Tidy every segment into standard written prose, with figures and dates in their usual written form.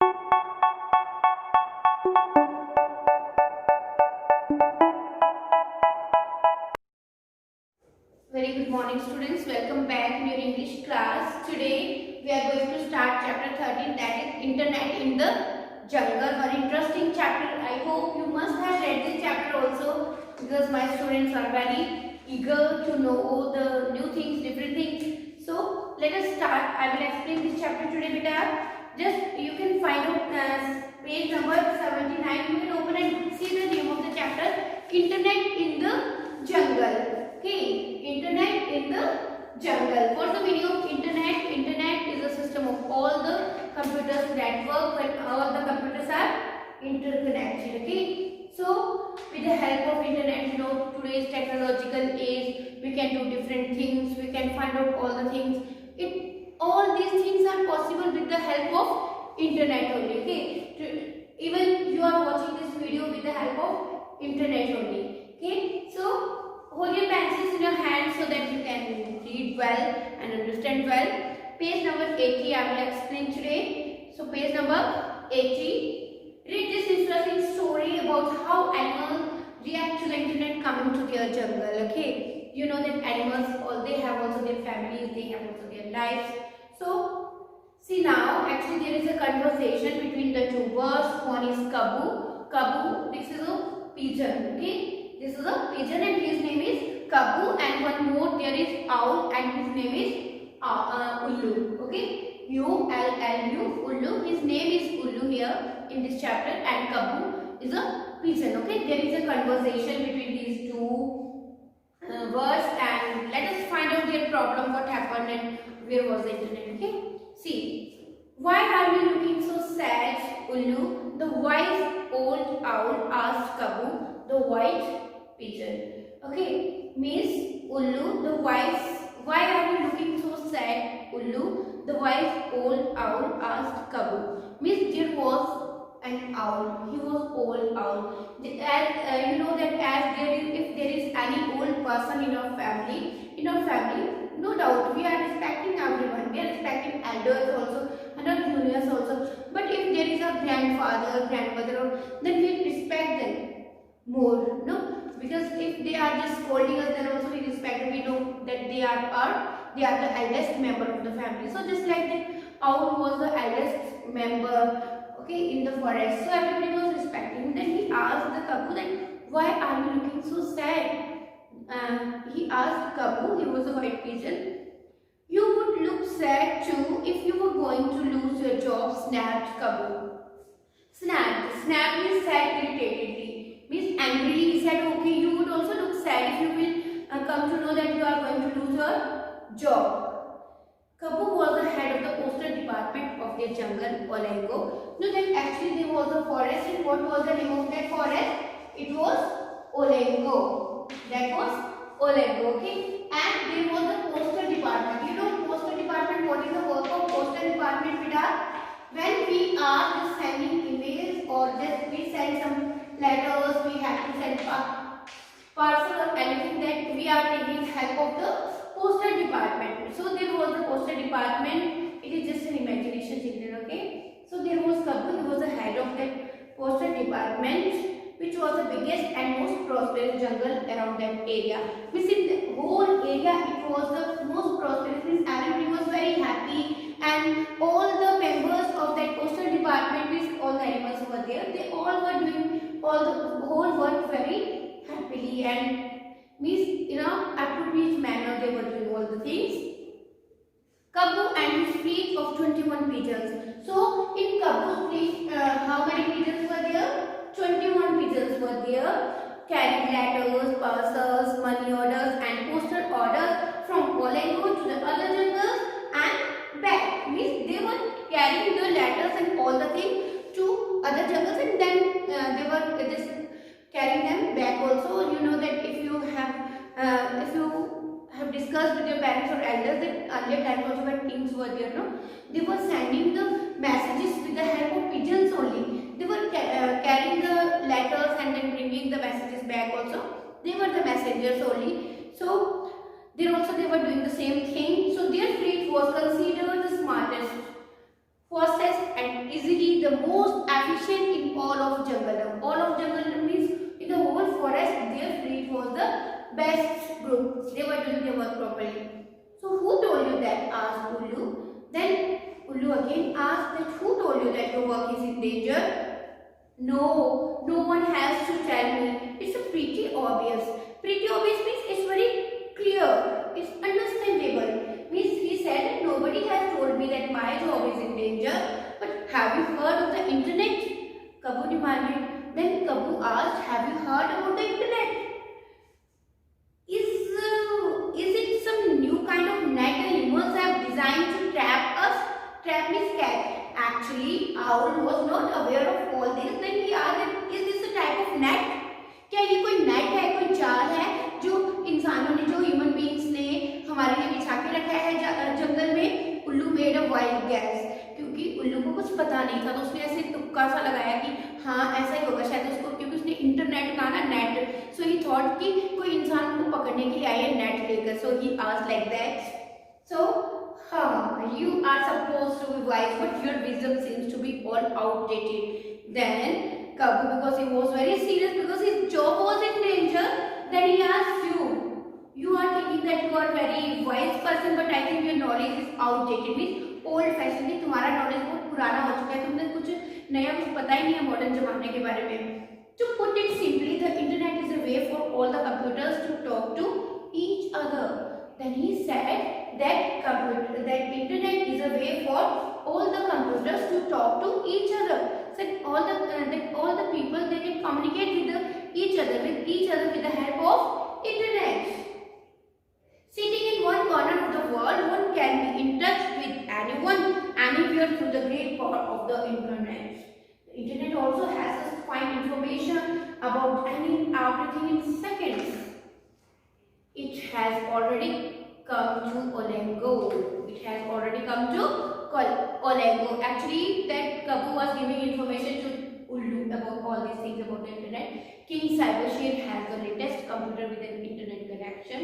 Very good morning students, welcome back in your English class. Today we are going to start chapter 13, that is Internet in the Jungle. Very interesting chapter. I hope you must have read this chapter also because my students are very eager to know the new things, different things. So let us start. I will explain this chapter today beta. Just you can find out page number 79. You can open and see the name of the chapter, Internet in the Jungle. Okay, Internet in the jungle. What's the meaning of Internet? Internet is a system of all the computers network when all the computers are interconnected. Okay, so with the help of Internet, you know, today's technological age, we can do different things. We can find out all the things. All these things are possible with the help of Internet only. Okay, even you are watching this video with the help of Internet only. Okay, so hold your pencils in your hand so that you can read well and understand well. Page number 80 I will explain today. So page number 80. Read this interesting story about how animals react to the internet coming to their jungle. Okay, you know that animals, all they have also their families, they have also their lives. So see now, actually there is a conversation between the two birds. One is Kabu. Kabu, this is a pigeon. Okay. This is a pigeon and his name is Kabu, and one more there is owl and his name is Ullu. Okay, U-L-L-U, Ullu. His name is Ullu here in this chapter, and Kabu is a pigeon. Okay, there is a conversation between these two birds, and let us find out their problem, what happened and where was the internet. Okay, see, why are you looking so sad, Ullu? The wise old owl asked Kabu, the white pigeon. Okay, Miss Ullu, the wise, why are you looking so sad, Ullu? The wise old owl asked Kabu. Miss, there was an owl. He was old owl. As you know that as there is, if there is any old person in our family, no doubt we are respecting everyone. We are respecting elders also and our juniors also. But if there is a grandfather, grandmother, then we respect them more, no? Because if they are just scolding us, then also we respect them. We know that they are the eldest member of the family. So just like that, owl was the eldest member, okay, in the forest. So everybody was respecting. Then he asked the Kabu that why are you looking so sad? He asked Kabu, he was a white pigeon. You would look sad too if you were going to lose your job, snapped Kabu. Snap means sad irritatedly. Means angrily he said, okay, you would also look sad if you will come to know that you are going to lose your job. Kabu was the head of the postal department of their jungle, Olengo. No, that actually there was a forest, and what was the name of that forest? It was Olengo. That was Olengo, okay? And there was the postal department. You know postal department, what is the work of postal department, beta? When we are just sending emails or just we send some letters, we have to send parcel or anything, that we are taking help of the postal department. So there was the postal department. It is just an imagination, children. Okay. So there was Kabu. He was the head of that postal department, which was the biggest and most prosperous jungle around that area. Means in the whole area, it was the most prosperous. Means everybody was very happy, and all the members of that postal department, means all the animals were there. They all were doing all the whole work very happily, and means in a appropriate manner they were doing all the things. Kabu and his fleet of 21 pigeons. So in Kabu's fleet, how many pigeons were there? 21 pigeons were there, carrying letters, parcels, money orders and postal orders from Olengo to the other jungles and back. Means they were carrying the letters and all the things to other jungles, and then they were just carrying them back also. You know that if you have discussed with your parents or elders that earlier times also when kings were there, no, they were sending the messages with the help of pigeons only. They were carrying the letters and then bringing the messages back also. They were the messengers only. So there also they were doing the same thing. So their fleet was considered the smartest, fastest and and easily the most efficient in all of Jangalam. All of Jangalam means in the whole forest their fleet was the best group. They were doing their work properly. So who told you that? Asked Ullu. Then Ullu again asked that who told you that your work is in danger? No, no one has to tell me. It's a pretty obvious. Pretty obvious means it's very clear. It's understandable. Means he said nobody has told me that my job is in danger. But have you heard of the internet? Kabu demanded. Then Kabu asked, have you heard about the internet? Is it some new kind of net that humans have designed to trap us? Trap means catch. Actually, Owl was not aware of all this. Then he asked, is this a type of net? क्या ये कोई net है, कोई जाल है जो इंसानों ने, जो ह्यूमन बीइंग्स ने हमारे लिए बिछा के रखा है जंगल में? उल्लू मेड अ वाइल्ड गैस, क्योंकि उल्लू को कुछ पता नहीं था तो उसने ऐसे तुक्का सा लगाया कि हाँ ऐसा ही होगा शायद उसको, क्योंकि उसने इंटरनेट कहा ना, नेट. सो ही थॉट कि कोई इंसान को पकड़ने के लिए आया है नेट लेकर. So he asked like that. So you are supposed to be wise, but your wisdom seems to be all outdated. Then Kabu, because he was very serious, because his job was in danger, then he asked you are thinking that you are very wise person, but I think your knowledge is outdated. Means old fashioned. कि तुम्हारा knowledge बहुत पुराना हो चुका है, तुमने कुछ नया कुछ पता ही नहीं है मॉडर्न जमाने के बारे में. To put it simply, the internet is a way for all the computers to talk to each other. Then he said that internet is a way for all the computers to talk to each other. So all the people, they can communicate with each other with the help of internet. Sitting in one corner of the world, one can be in touch with anyone, anywhere through the great power of the internet. The internet also has us find information about everything in seconds. It has already come to Olengo. It has already come to Olengo. Actually, that Kabu was giving information to Ullu about all these things about the internet. King Cybershed has the latest computer with an internet connection.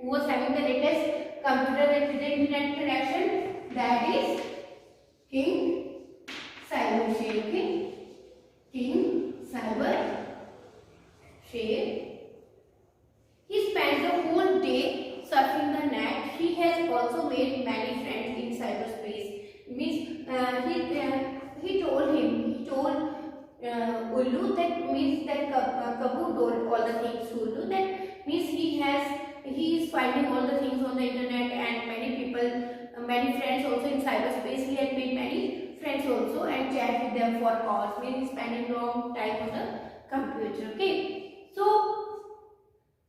Who was having the latest computer with the internet connection? That is King Cybershed. Okay? King Cybershed. He spent the whole day surfing the net. He has also made many friends in cyberspace. Means he told Ullu that Kabu told all the things to Ullu, that means he is finding all the things on the internet and many friends also in cyberspace. He had made many friends also and chat with them for hours. Means spending long time on the computer. Okay, so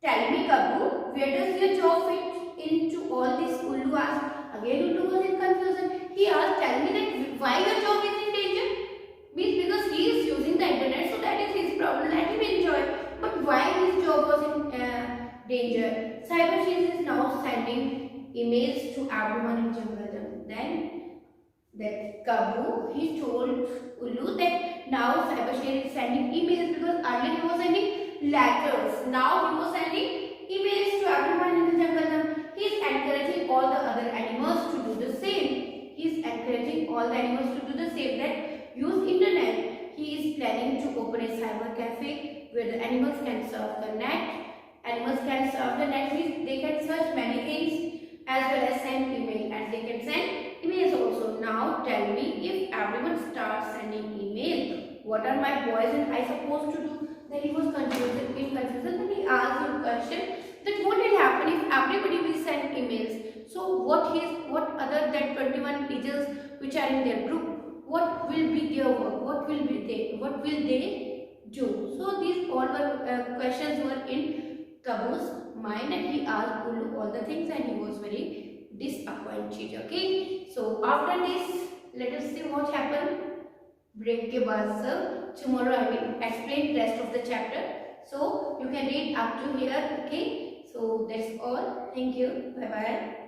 tell me, Kabu, where does your job fit into all this? Ullu asked. Again, Ullu was in confusion. He asked, tell me that why your job is in danger? Means because he is using the internet, so that is his problem. Let him enjoy. But why his job was in danger? Cybershed is now sending emails to everyone in Jangalam. Then that Kabu, he told Ullu that now Cybershed is sending emails, because earlier he was sending letters. Now he was sending emails to everyone in the Jangalam. He is encouraging all the other animals to do the same. He is encouraging all the animals to do the same, that use internet. He is planning to open a cyber cafe where the animals can surf the net. Animals can surf the net means they can search many things as well as send email, and they can send emails also. Now tell me, if everyone starts sending email, what are my boys and I supposed to do? Then he was confused. Then he asked him a question, that what will happen if everybody will send emails? So what other than 21 teachers which are in their group, what will be their work? What will they do? So these all were questions were in Kabu's mind, and he asked Ullu all the things, and he was very disappointed. Okay, so after this, let us see what happened. Break ke baad sir, tomorrow I will explain rest of the chapter. So you can read up to here. Okay, so that's all. Thank you. Bye bye.